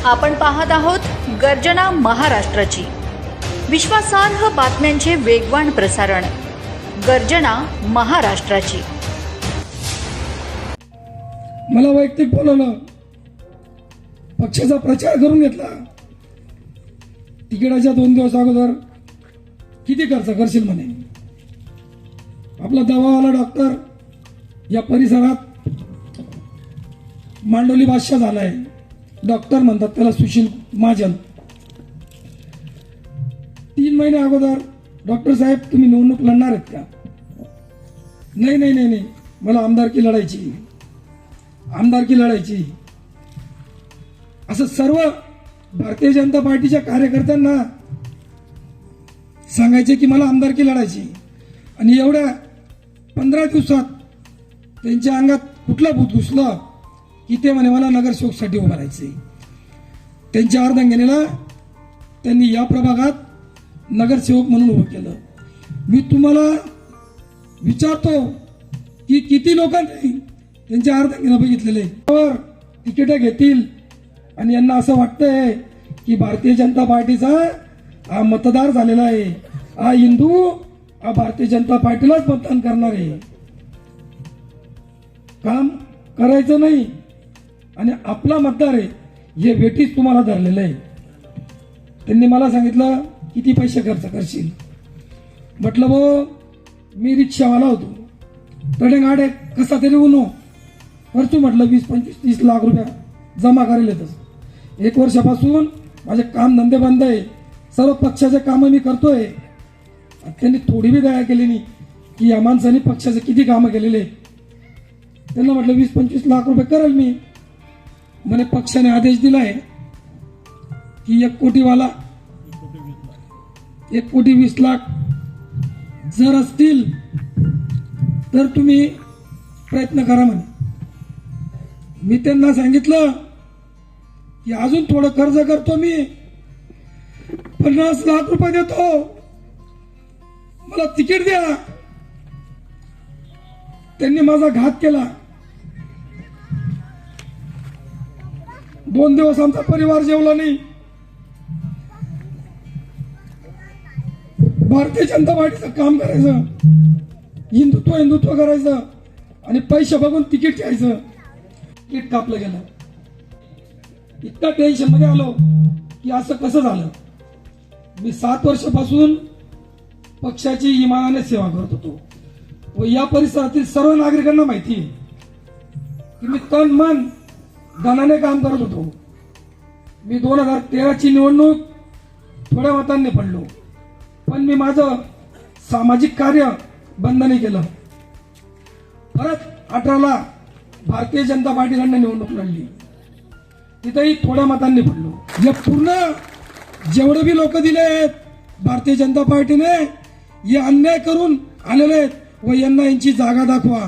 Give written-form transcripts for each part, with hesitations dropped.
आपण पाहत आहोत गर्जना महाराष्ट्राची, विश्वासार्ह बातम्यांचे वेगवान प्रसारण। गर्जना महाराष्ट्राची। मला वैयक्तिक बोलवलं, पक्षाचा प्रचार करून घेतला। तिकिटाच्या 2 दिवस अगोदर किती खर्च करशील म्हणे। आपला दवावाला डॉक्टर या परिसरात मांडोली बादशाह झालाय, डॉक्टर म्हणतात त्याला सुशील महाजन। 3 महिने अगोदर डॉक्टर साहेब तुम्ही निवडणूक लढणार आहेत का? नाही नाही नाही नाही, मला आमदारकी लढायची, आमदारकी लढायची। असं सर्व भारतीय जनता पार्टीच्या कार्यकर्त्यांना सांगायचे की मला आमदारकी लढायची, आणि एवढ्या 15 दिवसात त्यांच्या अंगात कुठला भूत घुसलं की ते म्हणे मला नगरसेवकसाठी उभं राहायचंय। त्यांच्या अर्धांगिनीला त्यांनी या प्रभागात नगरसेवक म्हणून उभं केलं। मी तुम्हाला विचारतो की किती लोकांनी त्यांच्या अर्धांगिना बघितलेले तर तिकीट घेतील, आणि यांना असं वाटतंय की भारतीय जनता पार्टीचा हा मतदार झालेला आहे, हा हिंदू हा भारतीय जनता पार्टीलाच मतदान करणार आहे। काम करायचं नाही आणि आपला मतदार आहे हे वेटीच तुम्हाला धरलेलं आहे। त्यांनी मला सांगितलं किती पैसे खर्च करशील। म्हटलं भाऊ मी रिक्षावाला होतो, तडेगाडे कसा तरी उनो खर्चू, म्हटलं 20-25-30 लाख रुपये जमा करेल येतच। 1 वर्षापासून माझे काम धंदे बंद आहे, सर्व पक्षाचे कामं मी करतोय। त्यांनी थोडी बी दया केली नाही की या माणसाने पक्षाचे किती कामं केलेले। त्यांना म्हटलं 20-25 लाख रुपये करेल मी। म्हणे पक्षाने आदेश दिलाय की 1 कोटीवाला 1,20,00,000 जर असतील तर तुम्ही प्रयत्न करा म्हणे। मी त्यांना सांगितलं की अजून थोडं कर्ज करतो, मी 50 लाख रुपये देतो, मला तिकीट द्या। त्यांनी माझा घात केला। 2 दिवस आमचा परिवार जेवला नाही। भारतीय जनता पार्टीचं काम करायचं, हिंदुत्व करायचं, आणि पैसे बघून तिकीट घ्यायचं। तिकीट कापलं गेलं। इतका टेन्शन मध्ये आलो की असं कसं झालं। मी 7 वर्षापासून पक्षाची इमानाने सेवा करत होतो, व या परिसरातील सर्व नागरिकांना माहिती आहे की मी तन मन धनाने काम करत होतो। मी 2013ची निवडणूक थोड्या मतांनी पडलो, पण मी माझं सामाजिक कार्य बंद नाही केलं। परत 18ला भारतीय जनता पार्टीकडनं निवडणूक लढली, तिथेही थोड्या मतांनी पडलो। या पूर्ण जेवढे बी लोक दिले आहेत भारतीय जनता पार्टीने, हे अन्याय करून आलेले आहेत, व यांची जागा दाखवा।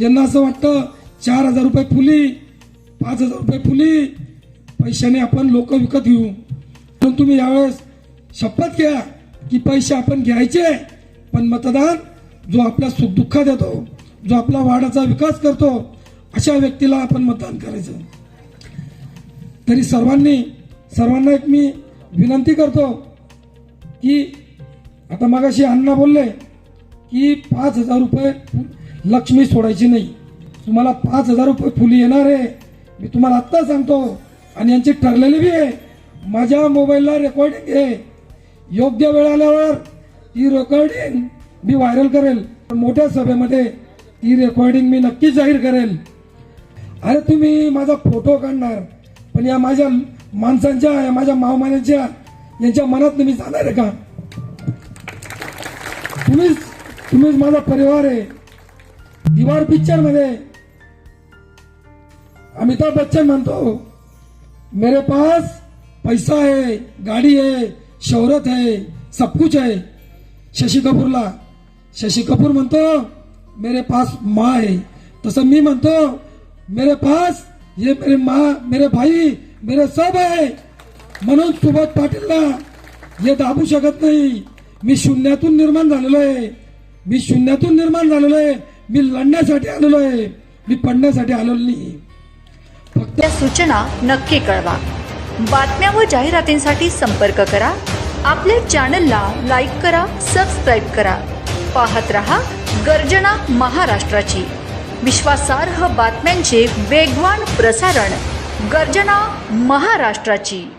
यांना असं वाटतं 4,000 रुपये फुली, 5,000 रुपये फुली पैशाने आपण लोक विकत घेऊ। पण तुम्ही यावेळेस शपथ घ्या की पैसे आपण घ्यायचे, पण मतदान जो आपल्या सुखदुःखात येतो, जो आपला वाडाचा विकास करतो, अशा व्यक्तीला आपण मतदान करायचं। तरी सर्वांना एक मी विनंती करतो की आता मगाशी अण्णा बोलले की 5,000 रुपये लक्ष्मी सोडायची नाही। तुम्हाला 5,000 रुपये फुली येणार आहे, मी तुम्हाला आत्ता सांगतो, आणि यांची ठरलेली बी आहे। माझ्या मोबाईलला रेकॉर्डिंग आहे, योग्य वेळ आल्यावर ती रेकॉर्डिंग मी व्हायरल करेल, मोठ्या सभेमध्ये ती रेकॉर्डिंग मी नक्कीच जाहीर करेल। अरे तुम्ही माझा फोटो काढणार, पण या माझ्या माणसांच्या, या माझ्या मावमान्यांच्या, यांच्या मनात मी जाणार आहे का? तुम्हीच माझा परिवार आहे। दीवार पिक्चर मध्ये अमिताभ बच्चन म्हणतो मेरे पास पैसा है, गाड़ी है, शोहरत है, सब कुछ है। शशी कपूर म्हणतो मेरे पास माँ है, तसं मी म्हणतो मेरे पास ये मेरे माँ, मेरे भाई, मेरे सब है। म्हणून सुभाष पाटीलला हे दाबू शकत नाही। मी शून्यातून निर्माण झालेलो आहे, मी लढण्यासाठी आलेलो आहे, मी पडण्यासाठी आलेलो नाही। फक्त सूचना नक्की कळवा। बातम्या व जाहिरातींसाठी संपर्क करा. आपल्या चॅनलला लाईक करा, सबस्क्राईब करा. पाहत रहा गर्जना महाराष्ट्राची. विश्वासार्ह बातम्यांचे वेगवान प्रसारण. गर्जना महाराष्ट्राची.